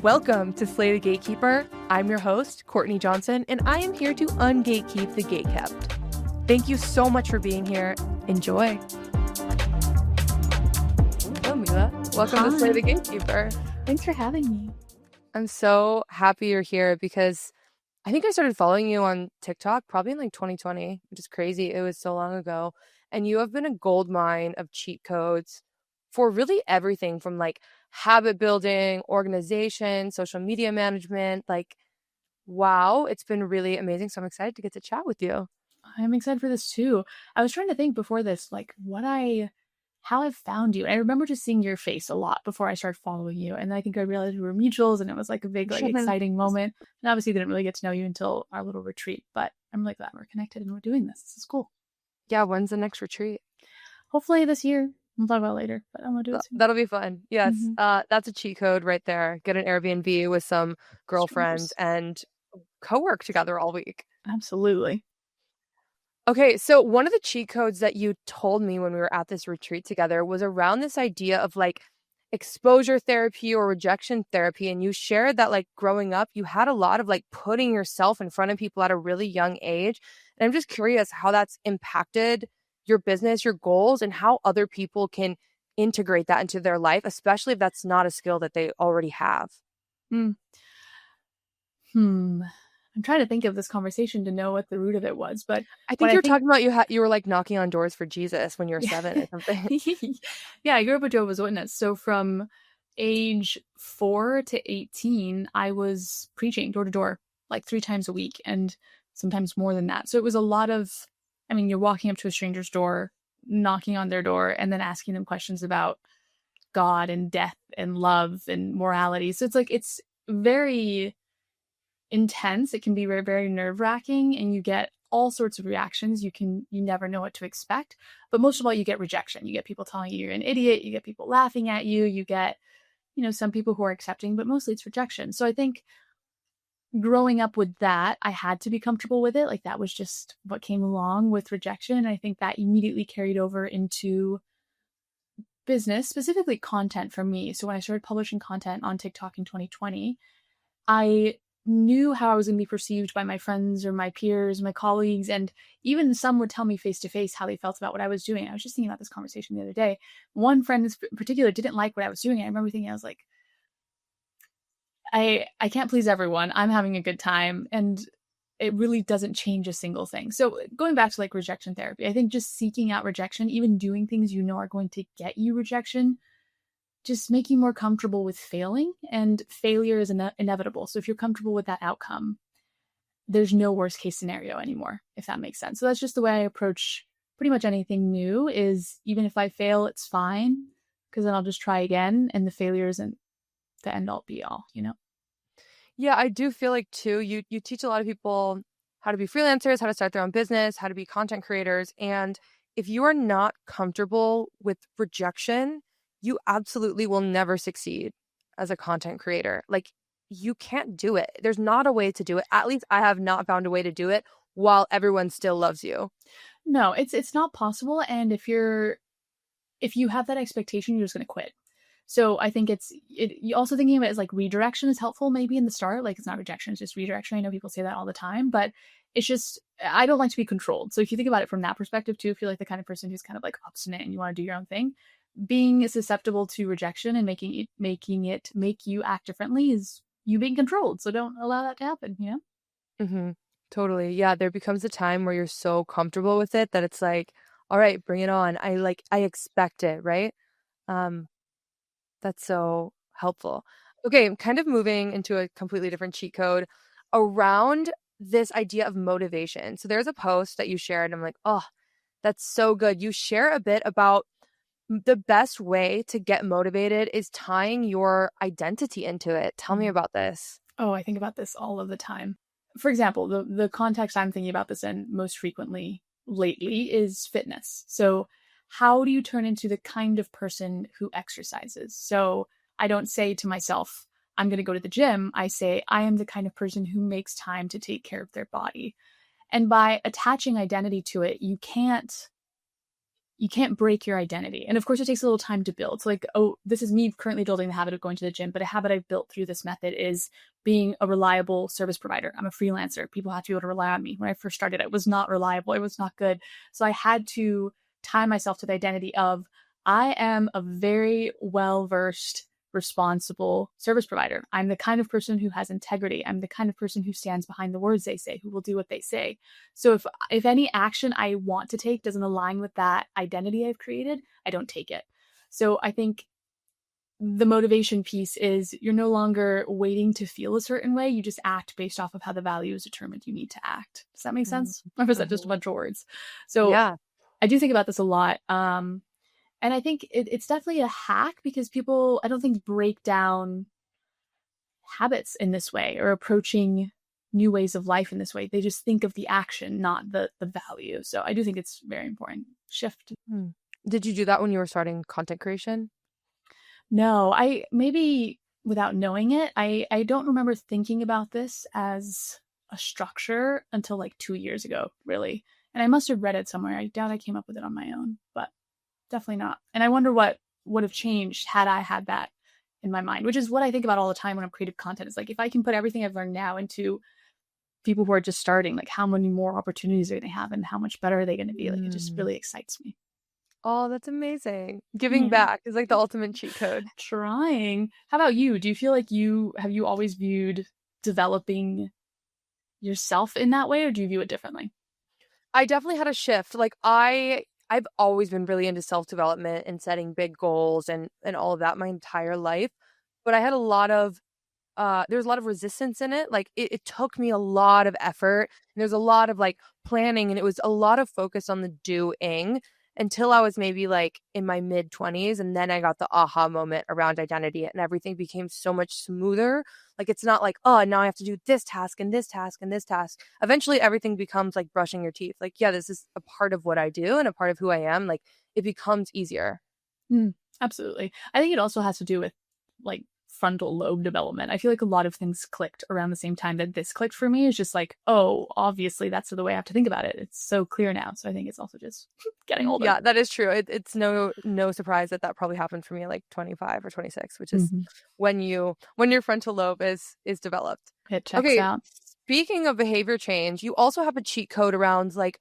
Welcome to Slay the Gatekeeper. I'm your host, Courtney Johnson, and I am here to un-gatekeep the gatekept. Thank you so much for being here. Enjoy. Hello, Mila. Welcome to Slay the Gatekeeper. Thanks for having me. I'm so happy you're here because I think I started following you on TikTok probably in like 2020, which is crazy. It was so long ago. And you have been a gold mine of cheat codes for really everything from like habit building, organization, social media management. Like, wow, it's been really amazing. So I'm excited to get to chat with you. I'm excited for this too. I was trying to think before this, like how I've found you. And I remember just seeing your face a lot before I started following you. And I think I realized we were mutuals and it was like a big, like exciting moment. And obviously didn't really get to know you until our little retreat, but I'm really glad we're connected and we're doing this. This is cool. Yeah. When's the next retreat? Hopefully this year. We'll talk about it later, but I'm going to do it soon. That'll be fun. Yes. That's a cheat code right there. Get an Airbnb with some girlfriends and co-work together all week. Absolutely. Okay, so one of the cheat codes that you told me when we were at this retreat together was around this idea of like exposure therapy or rejection therapy. And you shared that like growing up, you had a lot of like putting yourself in front of people at a really young age. And I'm just curious how that's impacted your business, your goals, and how other people can integrate that into their life, especially if that's not a skill that they already have. I'm trying to think of this conversation to know what the root of it was, but I think you're talking about you were like knocking on doors for Jesus when you were 7 or something. Yeah, I grew up a Jehovah's Witness. So from age 4 to 18, I was preaching door to door like 3 times a week and sometimes more than that. So it was a lot of, I mean, you're walking up to a stranger's door, knocking on their door, and then asking them questions about God and death and love and morality. So it's like, it's very intense. It can be very, very nerve-wracking, and you get all sorts of reactions. You never know what to expect. But most of all, you get rejection. You get people telling you you're an idiot. You get people laughing at you. You get, some people who are accepting, but mostly it's rejection. So I think growing up with that, I had to be comfortable with it. Like that was just what came along with rejection. And I think that immediately carried over into business, specifically content for me. So when I started publishing content on TikTok in 2020, I knew how I was going to be perceived by my friends or my peers, my colleagues, and even some would tell me face to face how they felt about what I was doing. I was just thinking about this conversation the other day. One friend in particular didn't like what I was doing. I remember thinking, I was like, I can't please everyone. I'm having a good time. And it really doesn't change a single thing. So going back to like rejection therapy, I think just seeking out rejection, even doing things you know are going to get you rejection, just make you more comfortable with failing, and failure is inevitable. So if you're comfortable with that outcome, there's no worst case scenario anymore, if that makes sense. So that's just the way I approach pretty much anything new, is even if I fail, it's fine, because then I'll just try again, and the failure isn't the end all be all, Yeah, I do feel like too, you teach a lot of people how to be freelancers, how to start their own business, how to be content creators. And if you are not comfortable with rejection, you absolutely will never succeed as a content creator. Like you can't do it. There's not a way to do it. At least I have not found a way to do it while everyone still loves you. No, it's not possible. And if you have that expectation, you're just going to quit. So I think you also thinking of it as like redirection is helpful maybe in the start. Like it's not rejection, it's just redirection. I know people say that all the time, but it's just, I don't like to be controlled. So if you think about it from that perspective too, if you're like the kind of person who's kind of like obstinate and you want to do your own thing, being susceptible to rejection and making it make you act differently is you being controlled. So don't allow that to happen, Mm-hmm. Totally. Yeah. There becomes a time where you're so comfortable with it that it's like, all right, bring it on. I expect it. Right. That's so helpful. Okay. I'm kind of moving into a completely different cheat code around this idea of motivation. So there's a post that you shared and I'm like, oh, that's so good. You share a bit about the best way to get motivated is tying your identity into it. Tell me about this. Oh, I think about this all of the time. For example, the context I'm thinking about this in most frequently lately is fitness. So how do you turn into the kind of person who exercises? So I don't say to myself, I'm going to go to the gym. I say, I am the kind of person who makes time to take care of their body. And by attaching identity to it, you can't you can't break your identity. And of course, it takes a little time to build. So like, oh, this is me currently building the habit of going to the gym, but a habit I've built through this method is being a reliable service provider. I'm a freelancer. People have to be able to rely on me. When I first started, it was not reliable. It was not good. So I had to tie myself to the identity of, I am a very well-versed, responsible service provider. I'm the kind of person who has integrity. I'm the kind of person who stands behind the words they say, who will do what they say. So if any action I want to take doesn't align with that identity I've created, I don't take it. So I think the motivation piece is you're no longer waiting to feel a certain way. You just act based off of how the value is determined you need to act. Does that make sense? Or was that just a bunch of words? So Yeah. I do think about this a lot. And I think it's definitely a hack because people, I don't think, break down habits in this way or approaching new ways of life in this way. They just think of the action, not the value. So I do think it's very important. Shift. Did you do that when you were starting content creation? No, I maybe without knowing it, I don't remember thinking about this as a structure until like 2 years ago, really. And I must have read it somewhere. I doubt I came up with it on my own, but definitely not. And I wonder what would have changed had I had that in my mind, which is what I think about all the time when I'm creative content. It's like, if I can put everything I've learned now into people who are just starting, like how many more opportunities are they have and how much better are they going to be? Like, it just really excites me. Oh, that's amazing. Giving back is like the ultimate cheat code. Trying. How about you? Do you feel like you always viewed developing yourself in that way, or do you view it differently? I definitely had a shift. Like I've always been really into self-development and setting big goals and all of that my entire life. But I had a lot of there's a lot of resistance in it. Like it took me a lot of effort. And there's a lot of like planning, and it was a lot of focus on the doing until I was maybe like in my mid 20s. And then I got the aha moment around identity, and everything became so much smoother. Like it's not like, oh, now I have to do this task and this task and this task. Eventually everything becomes like brushing your teeth. Like, yeah, this is a part of what I do and a part of who I am. Like it becomes easier. Absolutely. I think it also has to do with like frontal lobe development. I feel like a lot of things clicked around the same time that this clicked for me. Is just like, oh, obviously that's the way I have to think about it. It's so clear now. So I think it's also just getting older. Yeah, that is true. It's no surprise that probably happened for me at like 25 or 26, which is when your frontal lobe is developed. It checks out. Speaking of behavior change, you also have a cheat code around like,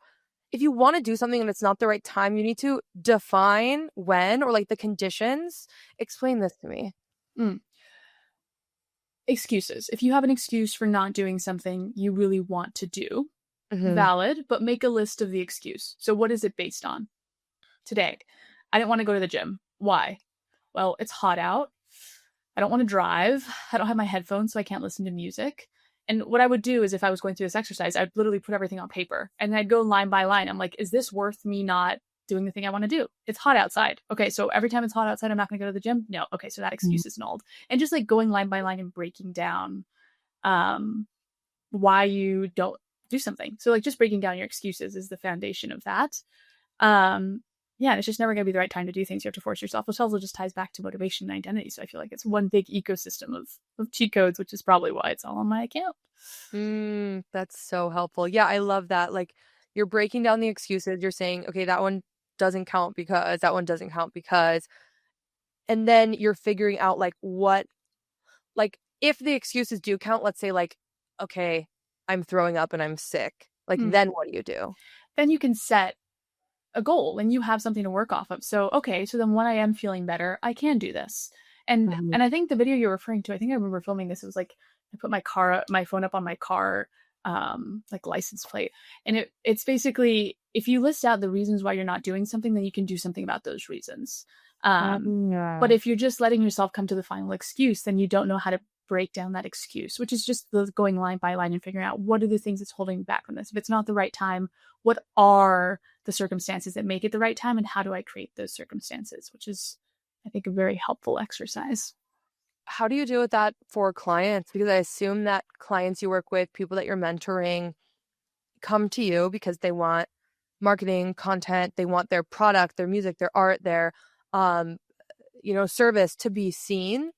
if you want to do something and it's not the right time, you need to define when or like the conditions. Explain this to me. Excuses. If you have an excuse for not doing something you really want to do, valid, but make a list of the excuse. So what is it based on? Today, I didn't want to go to the gym. Why? Well, it's hot out. I don't want to drive. I don't have my headphones, so I can't listen to music. And what I would do is, if I was going through this exercise, I'd literally put everything on paper and I'd go line by line. I'm like, is this worth me not doing the thing I want to do? It's hot outside. Okay, so every time it's hot outside, I'm not going to go to the gym? No. Okay, so that excuse is nulled. And just like going line by line and breaking down why you don't do something. So like just breaking down your excuses is the foundation of that. Yeah, and it's just never going to be the right time to do things. You have to force yourself, which also just ties back to motivation and identity. So I feel like it's one big ecosystem of cheat codes, which is probably why it's all on my account. That's so helpful. Yeah, I love that. Like you're breaking down the excuses. You're saying, okay, that one doesn't count because that one doesn't count because, and then you're figuring out like what, like if the excuses do count, let's say like, okay, I'm throwing up and I'm sick. Like then what do you do? Then you can set a goal and you have something to work off of. So, okay, so then when I am feeling better, I can do this. And I think the video you're referring to, I think I remember filming this. It was like, I put my phone up on my car, like license plate. And it's basically, if you list out the reasons why you're not doing something, then you can do something about those reasons. But if you're just letting yourself come to the final excuse, then you don't know how to break down that excuse, which is just the going line by line and figuring out what are the things that's holding me back from this. If it's not the right time, what are the circumstances that make it the right time, and how do I create those circumstances, which is, I think, a very helpful exercise. How do you deal with that for clients? Because I assume that clients you work with, people that you're mentoring, come to you because they want marketing, content, they want their product, their music, their art, their service to be seen.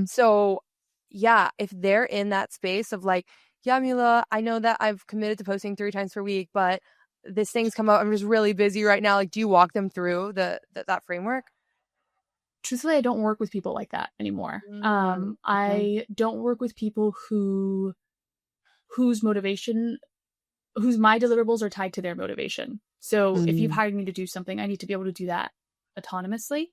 So yeah, if they're in that space of like, yeah, Mila, I know that I've committed to posting 3 times per week, but this thing's come up, I'm just really busy right now. Like, do you walk them through that framework? Truthfully, I don't work with people like that anymore. Okay. I don't work with people whose motivation, whose my deliverables are tied to their motivation. So if you've hired me to do something, I need to be able to do that autonomously,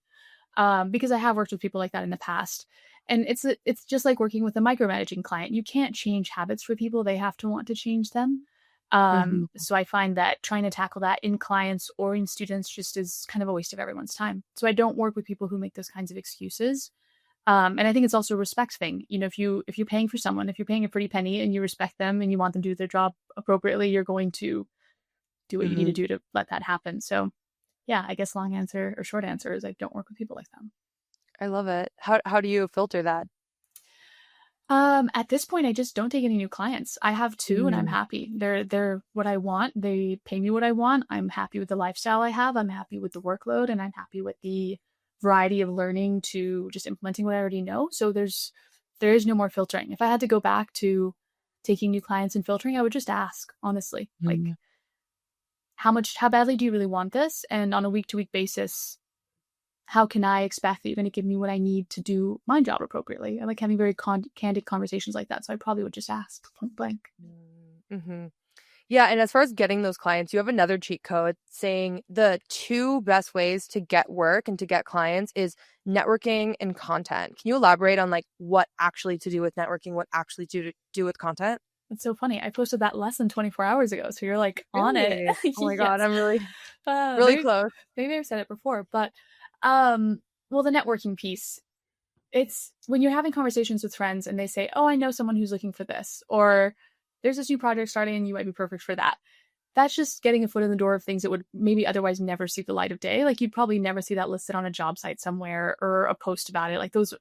because I have worked with people like that in the past. And it's just like working with a micromanaging client. You can't change habits for people; they have to want to change them. Mm-hmm. So I find that trying to tackle that in clients or in students just is kind of a waste of everyone's time. So I don't work with people who make those kinds of excuses. And I think it's also a respect thing. You know, if you're paying for someone, if you're paying a pretty penny and you respect them and you want them to do their job appropriately, you're going to do what you need to do to let that happen. So yeah, I guess long answer or short answer is I don't work with people like them. I love it. How do you filter that? At this point, I just don't take any new clients. I have two, and I'm Mm. happy. They're what I want. They pay me what I want. I'm happy with the lifestyle I have. I'm happy with the workload, and I'm happy with the variety of learning to just implementing what I already know. So there is no more filtering. If I had to go back to taking new clients and filtering, I would just ask, honestly, like how badly do you really want this? And on a week to week basis, how can I expect that you're going to give me what I need to do my job appropriately? I like having very candid conversations like that. So I probably would just ask point blank. Mm-hmm. Yeah, and as far as getting those clients, you have another cheat code saying the two best ways to get work and to get clients is networking and content. Can you elaborate on like what actually to do with networking, what actually to do with content? It's so funny. I posted that less than 24 hours ago. So you're like on it. Really? Oh my God, Yes. I'm really Maybe, close. maybe I've said it before, but well, the networking piece, it's when you're having conversations with friends and they say, oh, I know someone who's looking for this, or there's this new project starting and you might be perfect for that. That's just getting a foot in the door of things that would maybe otherwise never see the light of day. Like you'd probably never see that listed on a job site somewhere or a post about it. Like those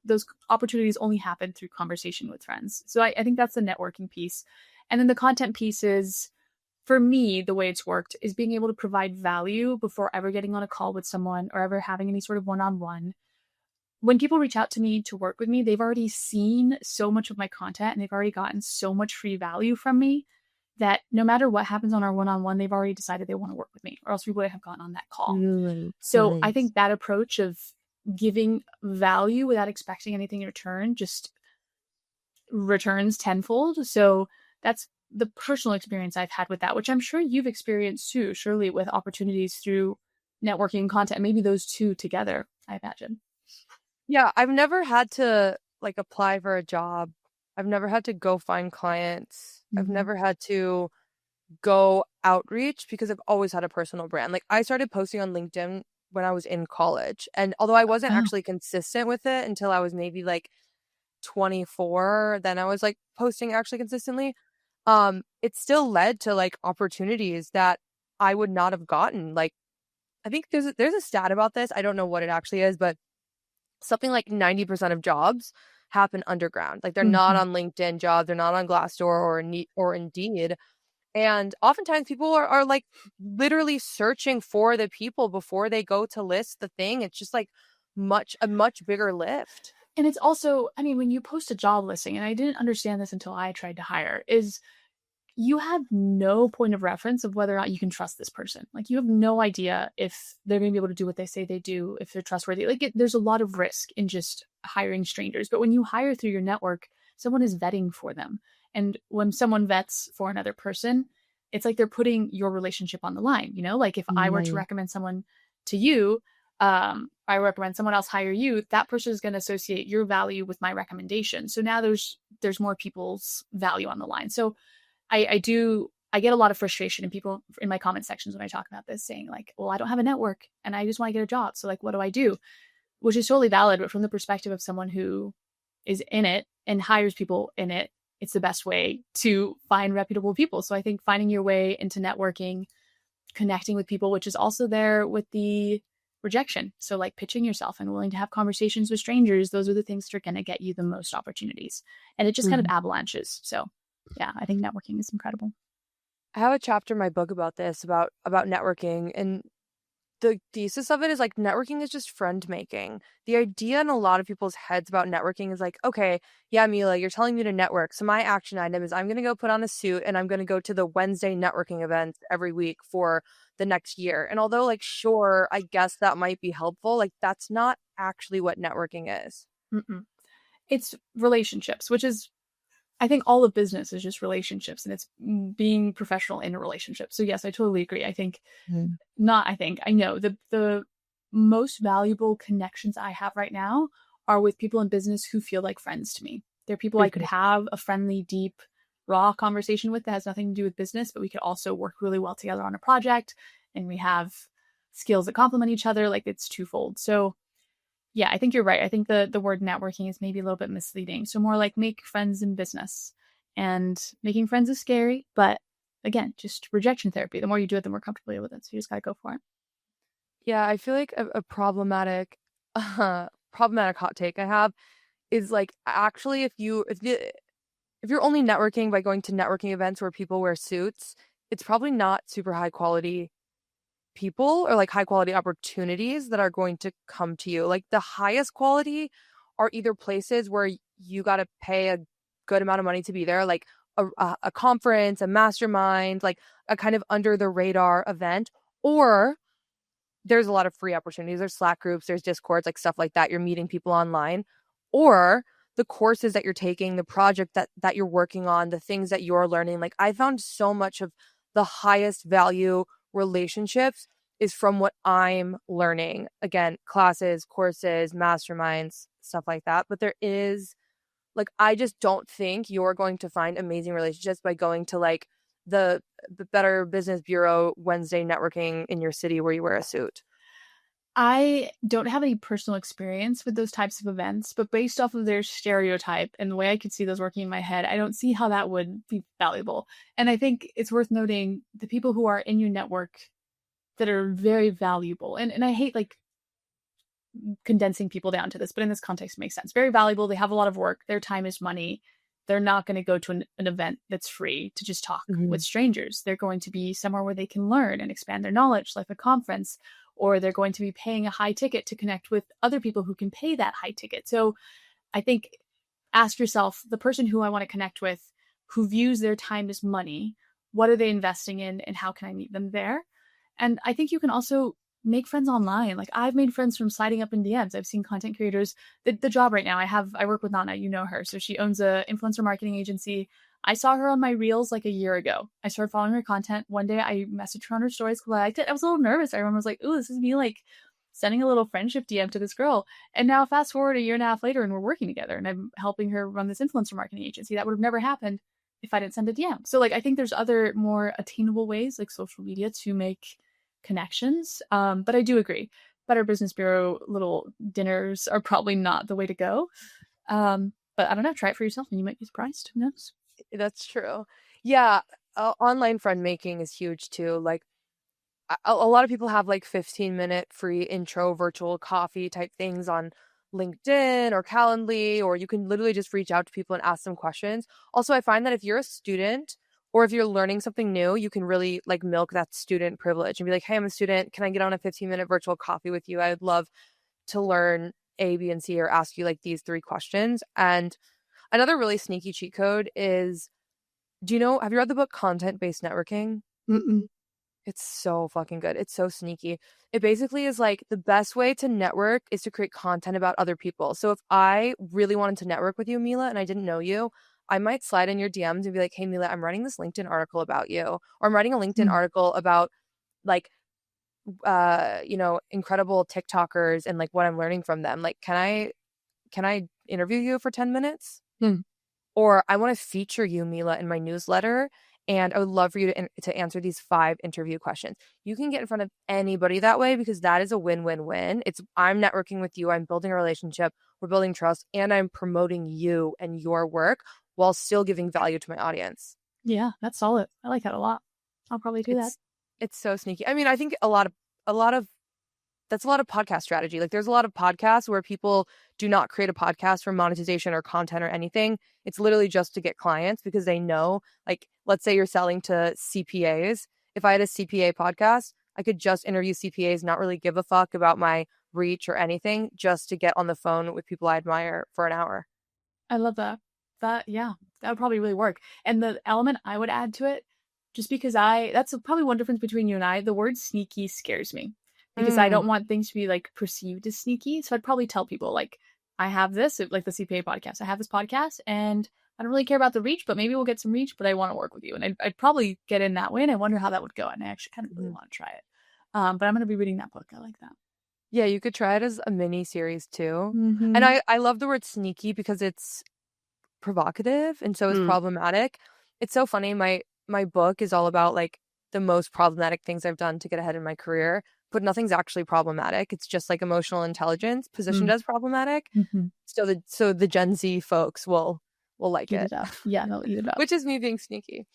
opportunities only happen through conversation with friends. So I think that's the networking piece. And then the content piece is, for me, the way it's worked is being able to provide value before ever getting on a call with someone or ever having any sort of one-on-one. When people reach out to me to work with me, they've already seen so much of my content and they've already gotten so much free value from me that no matter what happens on our one-on-one, they've already decided they want to work with me, or else we would have gone on that call. So I Nice. think that approach of giving value without expecting anything in return just returns tenfold. So that's the personal experience I've had with that, which I'm sure you've experienced too, surely with opportunities through networking and content, maybe those two together, I imagine. Yeah, I've never had to like apply for a job. I've never had to go find clients. I've Mm-hmm. never had to go outreach because I've always had a personal brand. Like I started posting on LinkedIn when I was in college. And although I wasn't Oh. actually consistent with it until I was maybe like 24, then I was like posting actually consistently. It still led to like opportunities that I would not have gotten. Like I think there's a stat about this. I don't know what it actually is, but something like 90% of jobs happen underground. Like they're not Mm-hmm. on LinkedIn jobs, they're not on Glassdoor or Indeed. And oftentimes people are like literally searching for the people before they go to list the thing. It's just like a much bigger lift. And it's also, I mean, when you post a job listing, and I didn't understand this until I tried to hire, is you have no point of reference of whether or not you can trust this person. Like you have no idea if they're going to be able to do what they say they do, if they're trustworthy. There's a lot of risk in just hiring strangers. But when you hire through your network, someone is vetting for them. And when someone vets for another person, it's like they're putting your relationship on the line. You know, like if I were to Right. recommend someone to you, I recommend someone else hire you, that person is going to associate your value with my recommendation. So now there's more people's value on the line. So I get a lot of frustration in people in my comment sections when I talk about this saying like, well, I don't have a network and I just want to get a job. So like, what do I do? Which is totally valid. But from the perspective of someone who is in it and hires people in it, it's the best way to find reputable people. So I think finding your way into networking, connecting with people, which is also there with the rejection. So like pitching yourself and willing to have conversations with strangers, those are the things that are going to get you the most opportunities. And it just kind of avalanches. So yeah, I think networking is incredible. I have a chapter in my book about this, about networking, and the thesis of it is like networking is just friend making. The idea in a lot of people's heads about networking is like, okay, yeah, Mila, you're telling me to network. So my action item is I'm going to go put on a suit and I'm going to go to the Wednesday networking events every week for the next year. And although like, sure, I guess that might be helpful, like that's not actually what networking is. Mm-mm. It's relationships, which is, I think all of business is just relationships, and it's being professional in a relationship. So yes, I totally agree. I think not, I think, I know the most valuable connections I have right now are with people in business who feel like friends to me. They're people I could have a friendly, deep, raw conversation with that has nothing to do with business, but we could also work really well together on a project, and we have skills that complement each other. Like, it's twofold. So yeah, I think you're right. I think the word networking is maybe a little bit misleading. So more like make friends in business. And making friends is scary, but again, just rejection therapy. The more you do it, the more comfortable you're with it. So you just gotta go for it. Yeah, I feel like a problematic problematic hot take I have is like actually if you're only networking by going to networking events where people wear suits, it's probably not super high quality people or like high quality opportunities that are going to come to you. Like the highest quality are either places where you got to pay a good amount of money to be there, like a conference, a mastermind, like a kind of under the radar event, or there's a lot of free opportunities. There's Slack groups, there's Discords, like stuff like that. You're meeting people online, or the courses that you're taking, the project that you're working on, the things that you're learning. Like I found so much of the highest value relationships is from what I'm learning. Again, classes, courses, masterminds, stuff like that. But there is like I just don't think you're going to find amazing relationships by going to like the Better Business Bureau Wednesday networking in your city where you wear a suit. I don't have any personal experience with those types of events, but based off of their stereotype and the way I could see those working in my head, I don't see how that would be valuable. And I think it's worth noting the people who are in your network that are very valuable. And I hate like condensing people down to this, but in this context, it makes sense. Very valuable. They have a lot of work. Their time is money. They're not going to go to an event that's free to just talk with strangers. They're going to be somewhere where they can learn and expand their knowledge, like a conference, or they're going to be paying a high ticket to connect with other people who can pay that high ticket. So I think ask yourself, the person who I want to connect with, who views their time as money, what are they investing in and how can I meet them there? And I think you can also make friends online. Like I've made friends from sliding up in DMs. I've seen content creators. The job right now I work with Nana, you know her. So she owns a influencer marketing agency. I saw her on my reels like a year ago. I started following her content. One day I messaged her on her stories because I liked it. I was a little nervous. I remember I was like, ooh, this is me like sending a little friendship DM to this girl. And now fast forward a year and a half later and we're working together and I'm helping her run this influencer marketing agency. That would have never happened if I didn't send a DM. So like I think there's other more attainable ways like social media to make connections. But I do agree. Better Business Bureau little dinners are probably not the way to go. But I don't know. Try it for yourself and you might be surprised. Who knows? That's true. Yeah, online friend making is huge too. Like a lot of people have like 15-minute free intro virtual coffee type things on LinkedIn or Calendly, or you can literally just reach out to people and ask them questions. Also, I find that if you're a student or if you're learning something new, you can really like milk that student privilege and be like, hey, I'm a student. Can I get on a 15-minute virtual coffee with you? I would love to learn A, B, and C, or ask you like these 3 questions. And another really sneaky cheat code is, have you read the book Content-Based Networking? Mm-mm. It's so fucking good. It's so sneaky. It basically is like the best way to network is to create content about other people. So if I really wanted to network with you, Mila, and I didn't know you, I might slide in your DMs and be like, hey, Mila, I'm writing this LinkedIn article about you. Or I'm writing a LinkedIn article about like, incredible TikTokers and like what I'm learning from them. Like, can I interview you for 10 minutes? Or I want to feature you, Mila, in my newsletter. And I would love for you to answer these 5 interview questions. You can get in front of anybody that way because that is a win-win-win. I'm networking with you. I'm building a relationship. We're building trust. And I'm promoting you and your work while still giving value to my audience. Yeah, that's solid. I like that a lot. I'll probably do that. It's so sneaky. I mean, I think that's a lot of podcast strategy. Like there's a lot of podcasts where people do not create a podcast for monetization or content or anything. It's literally just to get clients because they know, like, let's say you're selling to CPAs. If I had a CPA podcast, I could just interview CPAs, not really give a fuck about my reach or anything, just to get on the phone with people I admire for an hour. I love that. Yeah, that would probably really work. And the element I would add to it, just because that's probably one difference between you and I, the word sneaky scares me because I don't want things to be like perceived as sneaky. So I'd probably tell people like, I have this, like the CPA podcast. I have this podcast and I don't really care about the reach, but maybe we'll get some reach, but I want to work with you. And I'd probably get in that way. And I wonder how that would go. And I actually kind of really want to try it. But I'm going to be reading that book. I like that. Yeah, you could try it as a mini series too. Mm-hmm. And I love the word sneaky because it's provocative and so is problematic. It's so funny. My book is all about like the most problematic things I've done to get ahead in my career, but nothing's actually problematic. It's just like emotional intelligence positioned as problematic. So the Gen Z folks will like Eat it. it up. Yeah, they'll eat it up. Which is me being sneaky.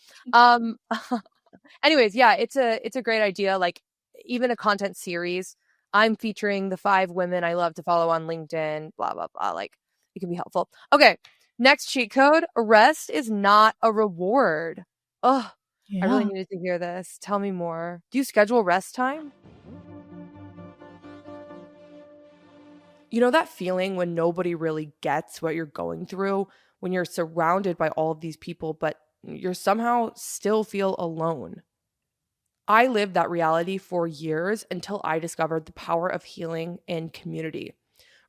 Anyways, yeah, it's a great idea. Like even a content series. I'm featuring the 5 women I love to follow on LinkedIn, blah, blah, blah. Like it can be helpful. Okay. Next cheat code. Rest is not a reward. Oh, yeah. I really needed to hear this. Tell me more. Do you schedule rest time? You know that feeling when nobody really gets what you're going through, when you're surrounded by all of these people, but you're somehow still feel alone? I lived that reality for years until I discovered the power of healing in community.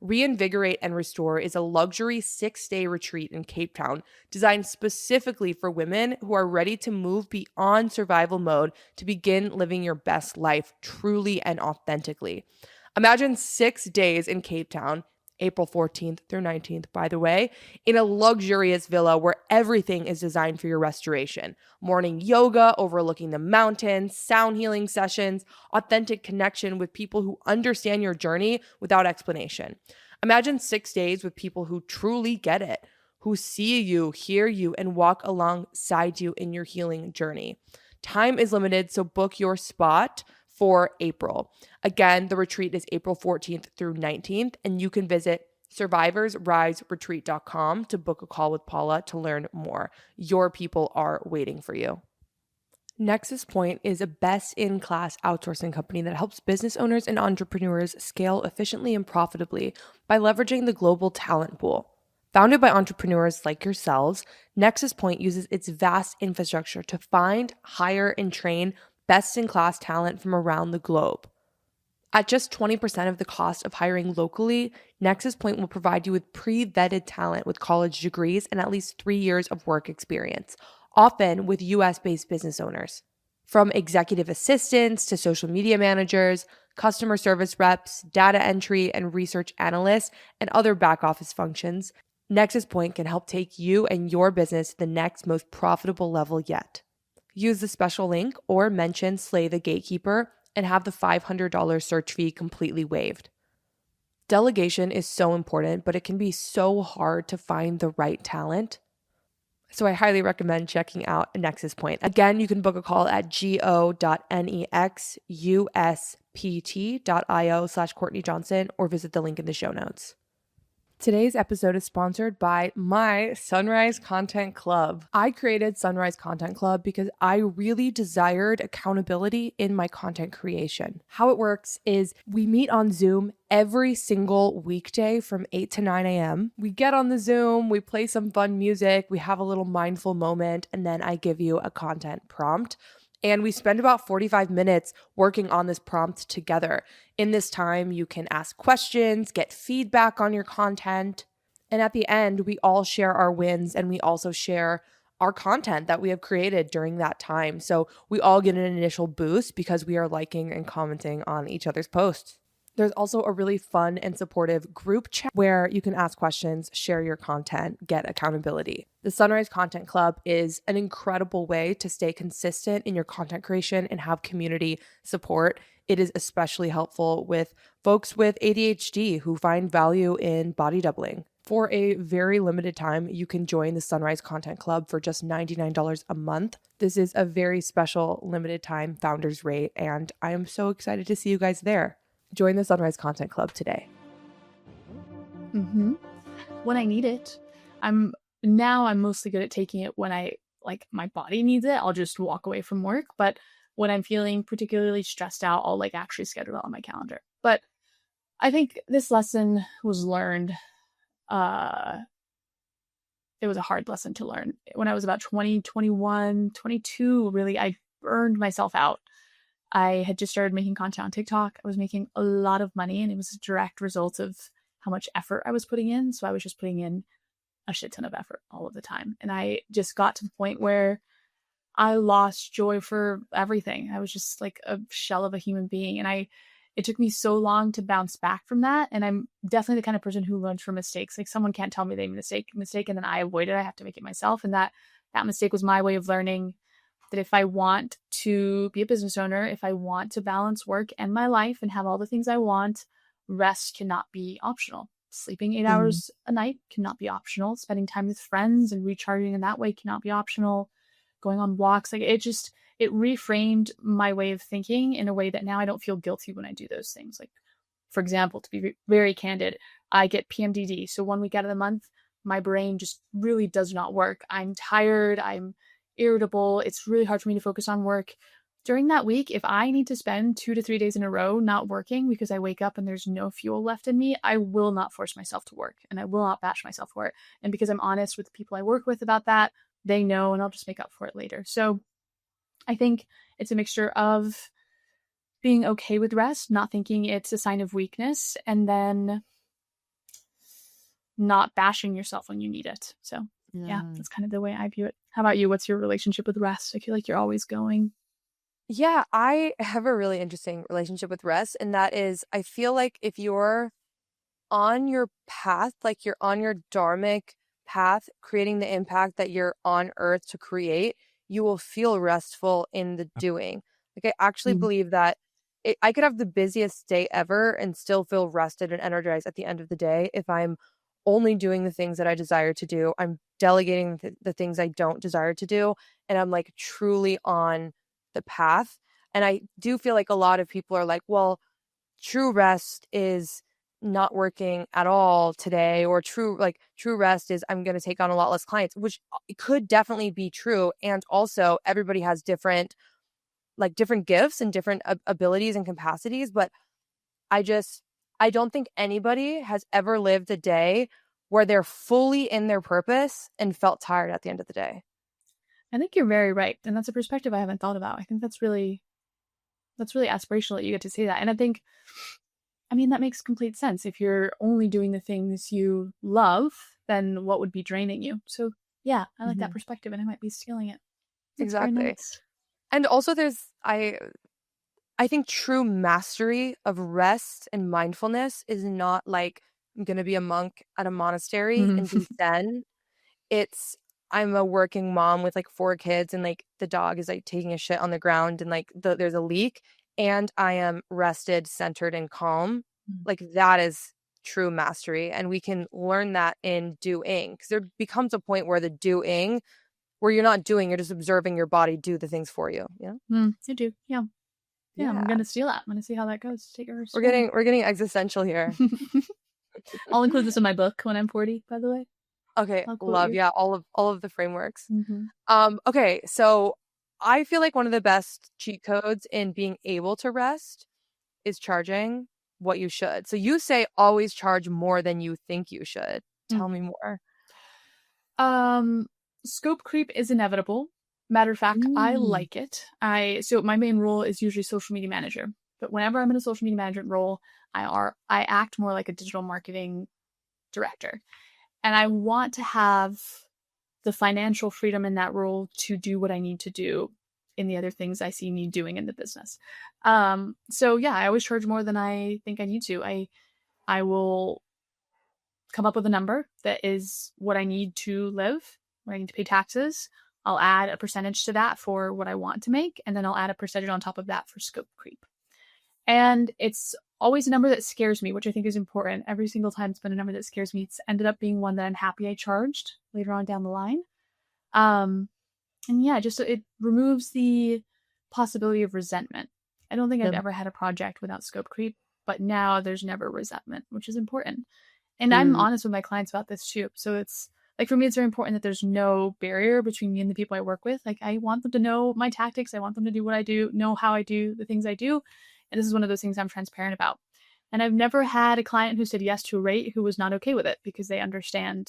Reinvigorate and Restore is a luxury 6-day retreat in Cape Town designed specifically for women who are ready to move beyond survival mode to begin living your best life truly and authentically. Imagine 6 days in Cape Town, April 14th through 19th, by the way, in a luxurious villa where everything is designed for your restoration. Morning yoga overlooking the mountains, sound healing sessions, authentic connection with people who understand your journey without explanation. Imagine 6 days with people who truly get it, who see you, hear you, and walk alongside you in your healing journey. Time is limited, so book your spot for April. Again, the retreat is April 14th through 19th, and you can visit survivorsriseretreat.com to book a call with Paula to learn more. Your people are waiting for you. Nexus Point is a best-in-class outsourcing company that helps business owners and entrepreneurs scale efficiently and profitably by leveraging the global talent pool. Founded by entrepreneurs like yourselves, Nexus Point uses its vast infrastructure to find, hire, and train best-in-class talent from around the globe. At just 20% of the cost of hiring locally, Nexus Point will provide you with pre-vetted talent with college degrees and at least 3 years of work experience, often with US-based business owners. From executive assistants to social media managers, customer service reps, data entry and research analysts, and other back-office functions, Nexus Point can help take you and your business to the next most profitable level yet. Use the special link or mention Slay the Gatekeeper and have the $500 search fee completely waived. Delegation is so important, but it can be so hard to find the right talent. So I highly recommend checking out Nexus Point. Again, you can book a call at go.nexuspt.io/Courtney Johnson or visit the link in the show notes. Today's episode is sponsored by my Sunrise Content Club. I created Sunrise Content Club because I really desired accountability in my content creation. How it works is we meet on Zoom every single weekday from 8 to 9 a.m. We get on the Zoom, we play some fun music, we have a little mindful moment, and then I give you a content prompt. And we spend about 45 minutes working on this prompt together. In this time, you can ask questions, get feedback on your content. And at the end, we all share our wins and we also share our content that we have created during that time. So we all get an initial boost because we are liking and commenting on each other's posts. There's also a really fun and supportive group chat where you can ask questions, share your content, get accountability. The Sunrise Content Club is an incredible way to stay consistent in your content creation and have community support. It is especially helpful with folks with ADHD who find value in body doubling. For a very limited time, you can join the Sunrise Content Club for just $99 a month. This is a very special limited time founders rate, and I am so excited to see you guys there. Join the Sunrise Content Club today. When I need it. I'm mostly good at taking it when my body needs it. I'll just walk away from work. But when I'm feeling particularly stressed out, I'll like actually schedule it on my calendar. But I think this lesson was learned. It was a hard lesson to learn. When I was about 20, 21, 22, really, I burned myself out. I had just started making content on TikTok. I was making a lot of money, and it was a direct result of how much effort I was putting in. So I was just putting in a shit ton of effort all of the time. And I just got to the point where I lost joy for everything. I was just like a shell of a human being. And it took me so long to bounce back from that. And I'm definitely the kind of person who learns from mistakes. Like someone can't tell me they made a mistake and then I avoid it. I have to make it myself. And that mistake was my way of learning that if I want to be a business owner, if I want to balance work and my life and have all the things I want, rest cannot be optional. Sleeping 8 hours a night cannot be optional. Spending time with friends and recharging in that way cannot be optional. Going on walks, like it reframed my way of thinking in a way that now I don't feel guilty when I do those things. Like, for example, to be very candid, I get PMDD. So 1 week out of the month, my brain just really does not work. I'm tired. I'm irritable. It's really hard for me to focus on work. During that week, if I need to spend 2 to 3 days in a row not working because I wake up and there's no fuel left in me, I will not force myself to work and I will not bash myself for it. And because I'm honest with the people I work with about that, they know and I'll just make up for it later. So I think it's a mixture of being okay with rest, not thinking it's a sign of weakness, and then not bashing yourself when you need it. So yeah, that's kind of the way I view it. How about you? What's your relationship with rest? I feel like you're always going. Yeah, I have a really interesting relationship with rest. And that is, I feel like if you're on your path, like you're on your dharmic path, creating the impact that you're on earth to create, you will feel restful in the doing. Like I actually believe that I could have the busiest day ever and still feel rested and energized at the end of the day if I'm only doing the things that I desire to do. I'm delegating the things I don't desire to do, and I'm like truly on the path. And I do feel like a lot of people are like, well, true rest is not working at all today, or true rest is I'm going to take on a lot less clients, which could definitely be true. And also everybody has different gifts and different abilities and capacities, but I don't think anybody has ever lived a day where they're fully in their purpose and felt tired at the end of the day. I think you're very right. And that's a perspective I haven't thought about. I think that's really aspirational that you get to say that. And I mean, that makes complete sense. If you're only doing the things you love, then what would be draining you? So yeah, I like that perspective and I might be stealing it. That's exactly. very nice. And also I think true mastery of rest and mindfulness is not like I'm going to be a monk at a monastery and do Zen. It's I'm a working mom with like 4 kids and like the dog is like taking a shit on the ground and like there's a leak and I am rested, centered, and calm. Like that is true mastery. And we can learn that in doing, because there becomes a point where the doing, where you're not doing, you're just observing your body do the things for you. Yeah. You do. Yeah. Yeah, I'm gonna steal that. I'm gonna see how that goes. Take yours. We're getting existential here. I'll include this in my book when I'm 40, by the way. Okay, love. Yeah, all of the frameworks. Mm-hmm. Okay, so I feel like one of the best cheat codes in being able to rest is charging what you should. So you say always charge more than you think you should. Tell me more. Scope creep is inevitable. Matter of fact, I like it. So my main role is usually social media manager. But whenever I'm in a social media management role, I act more like a digital marketing director. And I want to have the financial freedom in that role to do what I need to do in the other things I see me doing in the business. So yeah, I always charge more than I think I need to. I will come up with a number that is what I need to live, what I need to pay taxes. I'll add a percentage to that for what I want to make, and then I'll add a percentage on top of that for scope creep. And it's always a number that scares me, which I think is important. Every single time it's been a number that scares me. It's ended up being one that I'm happy I charged later on down the line. And yeah, just it removes the possibility of resentment. I don't think I've ever had a project without scope creep, but now there's never resentment, which is important. And I'm honest with my clients about this too. So it's Like for me, it's very important that there's no barrier between me and the people I work with. Like I want them to know my tactics. I want them to do what I do, know how I do the things I do. And this is one of those things I'm transparent about. And I've never had a client who said yes to a rate who was not okay with it because they understand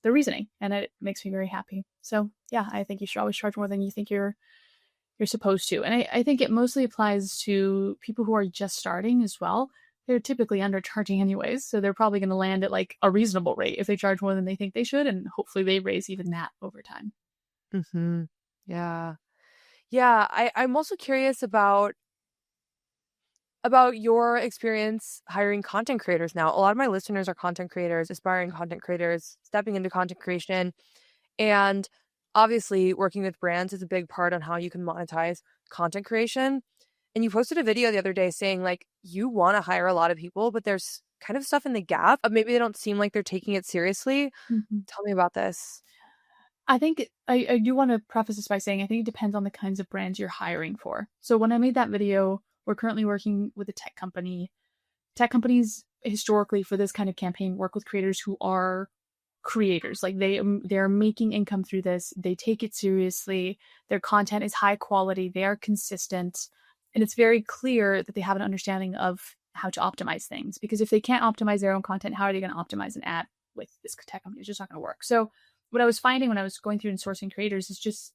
the reasoning, and it makes me very happy. So yeah, I think you should always charge more than you think you're supposed to. And I think it mostly applies to people who are just starting as well. They're typically undercharging anyways, so they're probably going to land at like a reasonable rate if they charge more than they think they should, and hopefully they raise even that over time. Mm-hmm. Yeah. Yeah. I'm also curious about your experience hiring content creators now. A lot of my listeners are content creators, aspiring content creators, stepping into content creation. And obviously, working with brands is a big part on how you can monetize content creation. And you posted a video the other day saying, like, you want to hire a lot of people, but there's kind of stuff in the gap. Maybe they don't seem like they're taking it seriously. Mm-hmm. Tell me about this. I think I do want to preface this by saying I think it depends on the kinds of brands you're hiring for. So when I made that video, we're currently working with a tech company. Tech companies historically for this kind of campaign work with creators who are creators. Like they're making income through this. They take it seriously. Their content is high quality. They are consistent. And it's very clear that they have an understanding of how to optimize things. Because if they can't optimize their own content, how are they going to optimize an ad with this tech company? It's just not going to work. So what I was finding when I was going through and sourcing creators is just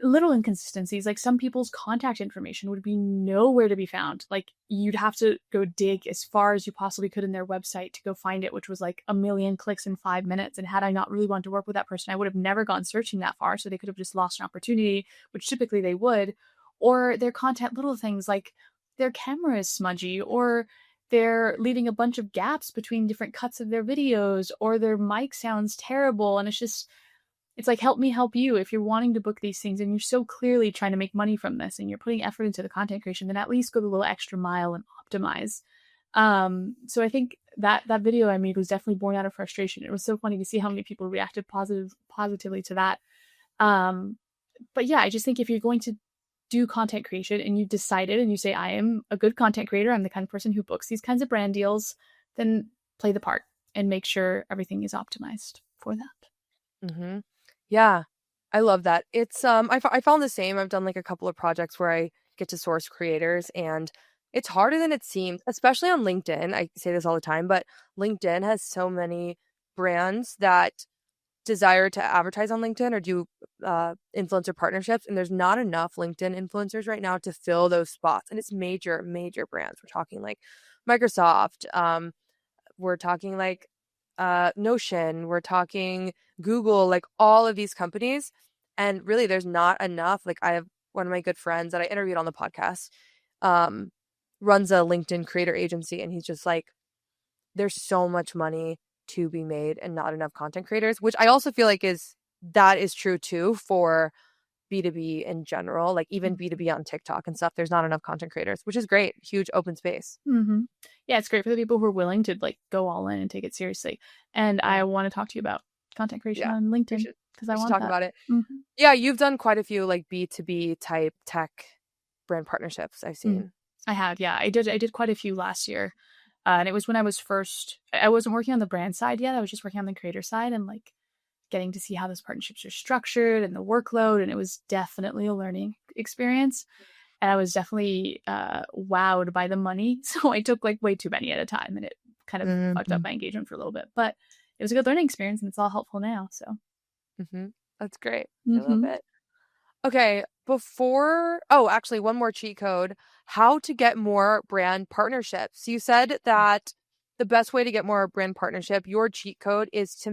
little inconsistencies. Like some people's contact information would be nowhere to be found. Like you'd have to go dig as far as you possibly could in their website to go find it, which was like 1 million clicks in 5 minutes. And had I not really wanted to work with that person, I would have never gone searching that far. So they could have just lost an opportunity, which typically they would. Or their content, little things like their camera is smudgy, or they're leaving a bunch of gaps between different cuts of their videos, or their mic sounds terrible. And it's like, help me help you. If you're wanting to book these things and you're so clearly trying to make money from this and you're putting effort into the content creation, then at least go the little extra mile and optimize. So I think that video I made was definitely born out of frustration. It was so funny to see how many people reacted positively to that. But yeah, I just think if you're going to do content creation and you decided and you say, I am a good content creator, I'm the kind of person who books these kinds of brand deals, then play the part and make sure everything is optimized for that. Mm-hmm. Yeah, I love that. It's I found the same. I've done like a couple of projects where I get to source creators, and it's harder than it seems, especially on LinkedIn. I say this all the time, but LinkedIn has so many brands that desire to advertise on LinkedIn or do influencer partnerships, and there's not enough LinkedIn influencers right now to fill those spots. And it's major brands. We're talking like Microsoft, we're talking like Notion, we're talking Google, like all of these companies. And really there's not enough. Like I have one of my good friends that I interviewed on the podcast, runs a LinkedIn creator agency, and he's just like, there's so much money to be made and not enough content creators, which I also feel like is true too for B2B in general. Like even B2B on TikTok and stuff, there's not enough content creators, which is great. Huge open space. Mm-hmm. Yeah, it's great for the people who are willing to like go all in and take it seriously. And I want to talk to you about content creation on LinkedIn because I want to talk about it. Mm-hmm. Yeah, you've done quite a few like B2B type tech brand partnerships I've seen. I have, yeah. I did quite a few last year. And it was when I wasn't working on the brand side yet. I was just working on the creator side and like getting to see how those partnerships are structured and the workload. And it was definitely a learning experience. And I was definitely wowed by the money. So I took like way too many at a time, and it kind of fucked up my engagement for a little bit. But it was a good learning experience, and it's all helpful now. So that's great. I love it. Okay, actually, one more cheat code. How to get more brand partnerships. You said that the best way to get more brand partnership, your cheat code is to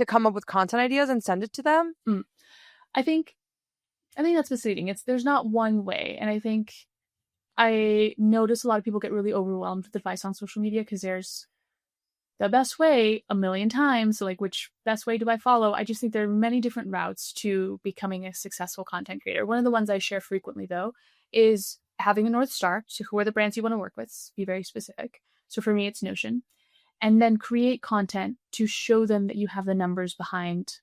come up with content ideas and send it to them. I think that's misleading. There's not one way. And I think I notice a lot of people get really overwhelmed with advice on social media because there's the best way a million times. So like, which best way do I follow? I just think there are many different routes to becoming a successful content creator. One of the ones I share frequently, though, is having a North Star. So who are the brands you want to work with? Be very specific. So for me, it's Notion. And then create content to show them that you have the numbers behind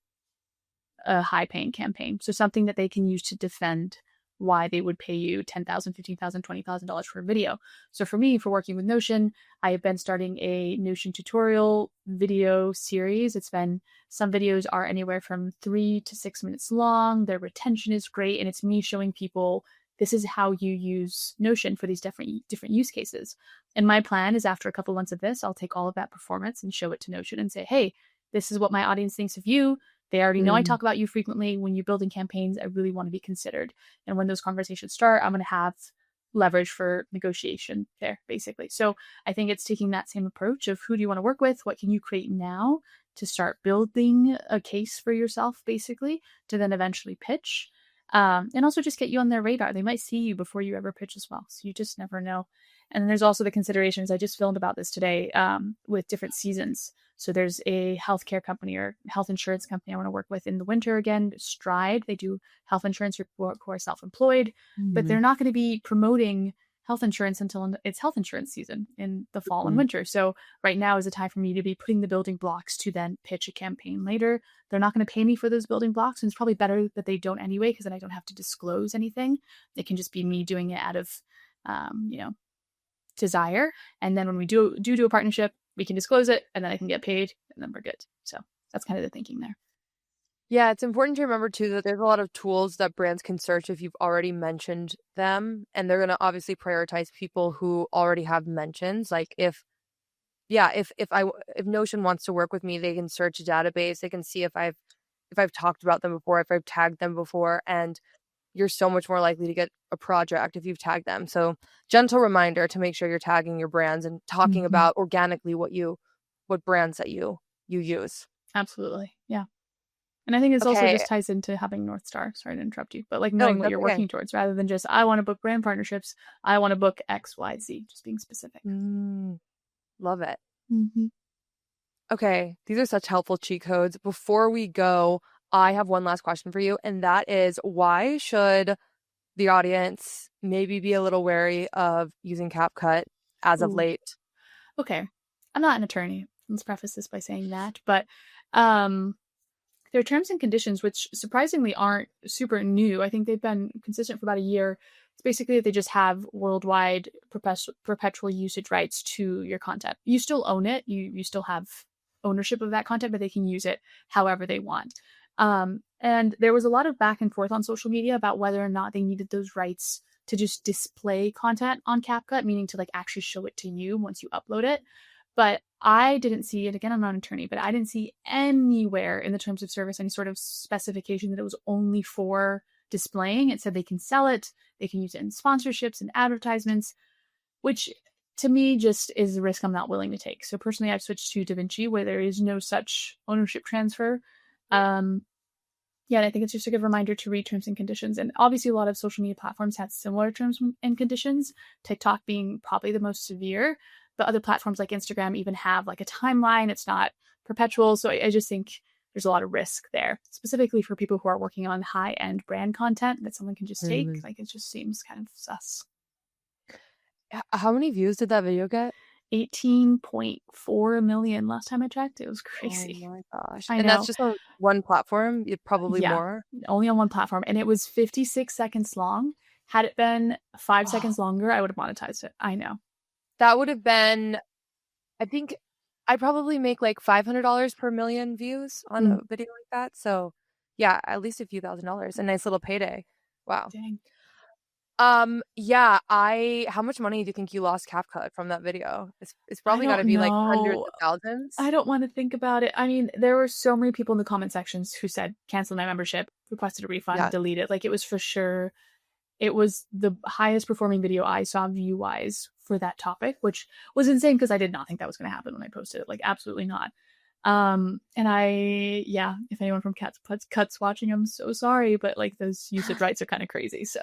a high-paying campaign. So something that they can use to defend why they would pay you $10,000, $15,000, $20,000 for a video. So for me, for working with Notion, I have been starting a Notion tutorial video series. Some videos are anywhere from 3 to 6 minutes long. Their retention is great. And it's me showing people this is how you use Notion for these different use cases. And my plan is after a couple months of this, I'll take all of that performance and show it to Notion and say, hey, this is what my audience thinks of you. They already know I talk about you frequently. When you're building campaigns, I really want to be considered. And when those conversations start, I'm going to have leverage for negotiation there, basically. So I think it's taking that same approach of who do you want to work with? What can you create now to start building a case for yourself, basically, to then eventually pitch. And also just get you on their radar. They might see you before you ever pitch as well. So you just never know. And there's also the considerations. I just filmed about this today with different seasons. So there's a healthcare company or health insurance company I want to work with in the winter again, Stride. They do health insurance for who are self-employed, but they're not going to be promoting health insurance until it's health insurance season in the fall and winter. So right now is a time for me to be putting the building blocks to then pitch a campaign later. They're not going to pay me for those building blocks. And it's probably better that they don't anyway, because then I don't have to disclose anything. It can just be me doing it out of, desire. And then when we do a partnership, we can disclose it and then I can get paid and then we're good. So that's kind of the thinking there. Yeah, it's important to remember too that there's a lot of tools that brands can search if you've already mentioned them, and they're going to obviously prioritize people who already have mentions. Like if Notion wants to work with me, they can search a database, they can see if I've talked about them before, if I've tagged them before, and you're so much more likely to get a project if you've tagged them. So gentle reminder to make sure you're tagging your brands and talking about organically what brands that you use. Absolutely. Yeah. And I think it's also just ties into having North Star. Sorry to interrupt you, but like knowing what you're working towards rather than just, I want to book brand partnerships. I want to book X, Y, Z, just being specific. Love it. Okay. These are such helpful cheat codes. Before we go, I have one last question for you. And that is, why should the audience maybe be a little wary of using CapCut as of late? Okay. I'm not an attorney. Let's preface this by saying that, but, there are terms and conditions which surprisingly aren't super new. I think they've been consistent for about a year. It's basically that they just have worldwide perpetual usage rights to your content. You still own it. You still have ownership of that content, but they can use it however they want. And there was a lot of back and forth on social media about whether or not they needed those rights to just display content on CapCut, meaning to like actually show it to you once you upload it. But I didn't see, and again, I'm not an attorney, but I didn't see anywhere in the terms of service any sort of specification that it was only for displaying. It said they can sell it, they can use it in sponsorships and advertisements, which to me just is a risk I'm not willing to take. So personally, I've switched to DaVinci where there is no such ownership transfer. And I think it's just a good reminder to read terms and conditions. And obviously a lot of social media platforms had similar terms and conditions, TikTok being probably the most severe. But other platforms like Instagram even have like a timeline. It's not perpetual. So I just think there's a lot of risk there, specifically for people who are working on high-end brand content that someone can just take. Like it just seems kind of sus. How many views did that video get? 18.4 million last time I checked. It was crazy. Oh my gosh. And that's just on one platform? Probably more? Only on one platform. And it was 56 seconds long. Had it been 5 seconds longer, I would have monetized it. I know. That would have been, I think I'd probably make like $500 per million views on a video like that. So yeah, at least a few $1,000s. A nice little payday. Wow. Dang. How much money do you think you lost CapCut from that video? It's probably got to be like hundreds of thousands. I don't want to think about it. I mean, there were so many people in the comment sections who said, cancel my membership, requested a refund, delete it. Like it was for sure. It was the highest performing video I saw view-wise for that topic, which was insane because I did not think that was going to happen when I posted it. Like, absolutely not. And if anyone from Cuts watching, I'm so sorry, but like those usage rights are kind of crazy. So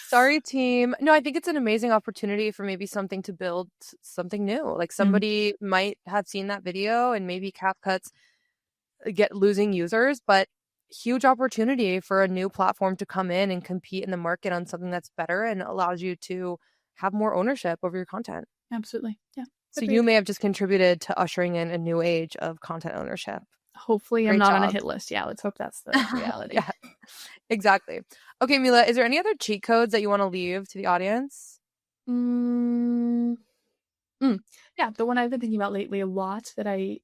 sorry, team. No, I think it's an amazing opportunity for maybe something to build something new. Like somebody might have seen that video and maybe CapCut's losing users, but huge opportunity for a new platform to come in and compete in the market on something that's better and allows you to have more ownership over your content. Absolutely. Yeah. So you may have just contributed to ushering in a new age of content ownership. Hopefully I'm not on a hit list. Yeah, let's hope that's the reality. Exactly. Okay, Mila, is there any other cheat codes that you want to leave to the audience? Mm, yeah, the one I've been thinking about lately a lot that I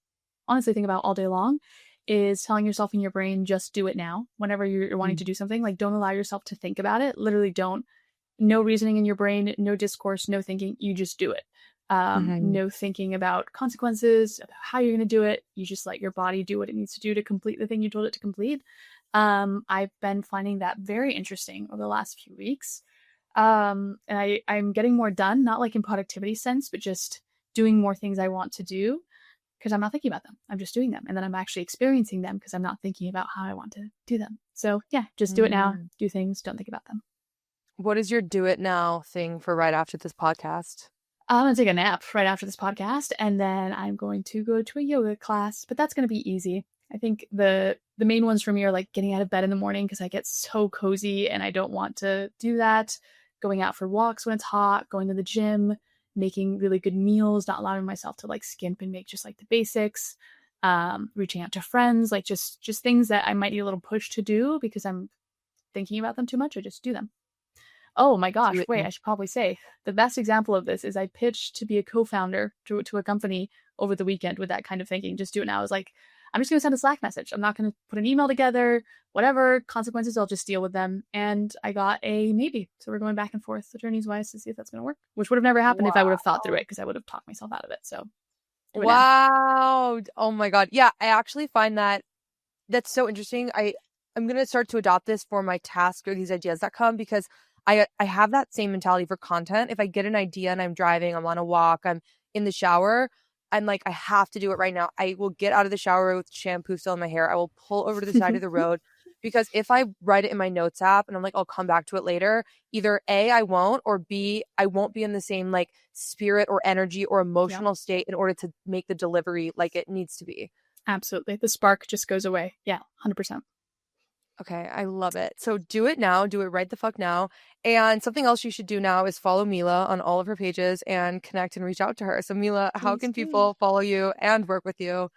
honestly think about all day long is telling yourself in your brain, just do it now. Whenever you're wanting to do something, like don't allow yourself to think about it. Literally don't. No reasoning in your brain, no discourse, no thinking. You just do it. No thinking about consequences, about how you're going to do it. You just let your body do what it needs to do to complete the thing you told it to complete. I've been finding that very interesting over the last few weeks. And I'm getting more done, not like in productivity sense, but just doing more things I want to do because I'm not thinking about them. I'm just doing them. And then I'm actually experiencing them because I'm not thinking about how I want to do them. So yeah, just do it now, do things, don't think about them. What is your do it now thing for right after this podcast? I'm going to take a nap right after this podcast, and then I'm going to go to a yoga class, but that's going to be easy. I think the main ones for me are like getting out of bed in the morning because I get so cozy and I don't want to do that. Going out for walks when it's hot, going to the gym, making really good meals, not allowing myself to like skimp and make just like the basics, reaching out to friends, like just things that I might need a little push to do because I'm thinking about them too much. I just do them. Oh my gosh, wait, I should probably say the best example of this is I pitched to be a co-founder to a company over the weekend with that kind of thinking. Just do it now. I was like, I'm just going to send a Slack message. I'm not going to put an email together, whatever consequences, I'll just deal with them. And I got a maybe. So we're going back and forth attorneys wise to see if that's going to work, which would have never happened if I would have thought through it because I would have talked myself out of it. So wow. Oh my God. Yeah, I actually find that's so interesting. I'm going to start to adopt this for my task or these ideas that come because I have that same mentality for content. If I get an idea and I'm driving, I'm on a walk, I'm in the shower, I'm like, I have to do it right now. I will get out of the shower with shampoo still in my hair. I will pull over to the side of the road because if I write it in my notes app and I'm like, I'll come back to it later, either A, I won't, or B, I won't be in the same like spirit or energy or emotional state in order to make the delivery like it needs to be. Absolutely. The spark just goes away. Yeah, 100%. Okay, I love it. So do it now. Do it right the fuck now. And something else you should do now is follow Mila on all of her pages and connect and reach out to her. So Mila, how can people follow you and work with you?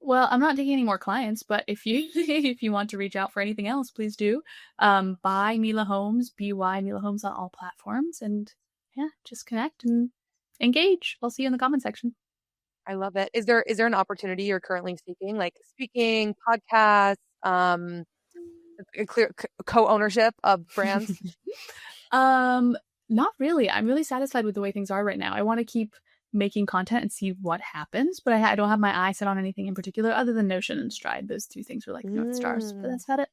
Well, I'm not taking any more clients, but if you want to reach out for anything else, please do. By Mila Holmes, BY Mila Holmes on all platforms. And yeah, just connect and engage. I'll see you in the comment section. I love it. Is there an opportunity you're currently seeking, like speaking, podcasts, a clear co-ownership of brands? Not really. I'm really satisfied with the way things are right now. I want to keep making content and see what happens, but I don't have my eye set on anything in particular other than Notion and Stride. Those two things are like North Stars, but that's about it.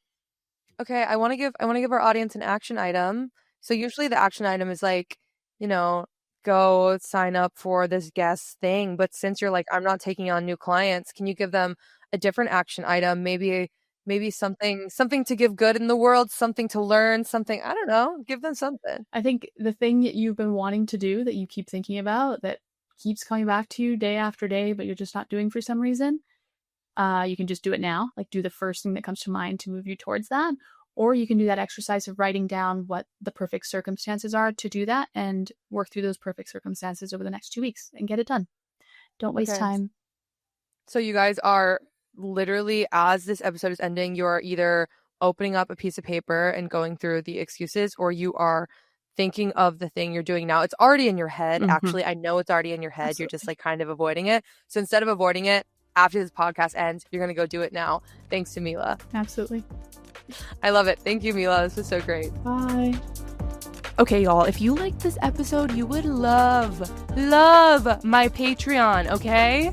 Okay, I want to give our audience an action item. So usually the action item is like, go sign up for this guest thing, but since you're like, I'm not taking on new clients, can you give them a different action item? Maybe something to give good in the world, something to learn, something, I don't know, give them something. I think the thing that you've been wanting to do that you keep thinking about that keeps coming back to you day after day, but you're just not doing for some reason, you can just do it now. Like do the first thing that comes to mind to move you towards that. Or you can do that exercise of writing down what the perfect circumstances are to do that and work through those perfect circumstances over the next 2 weeks and get it done. Don't waste time. So you guys are literally, as this episode is ending, you're either opening up a piece of paper and going through the excuses, or you are thinking of the thing you're doing now. It's already in your head. Actually, I know it's already in your head. Absolutely. You're just like kind of avoiding it. So instead of avoiding it, after this podcast ends, you're going to go do it now. Thanks to Mila. Absolutely. I love it. Thank you, Mila. This was so great. Bye. Okay, y'all, if you liked this episode, you would love my Patreon, okay?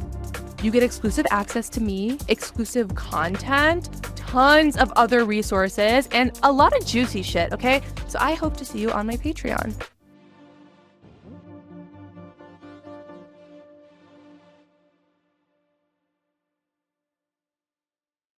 You get exclusive access to me, exclusive content, tons of other resources, and a lot of juicy shit, okay? So I hope to see you on my Patreon.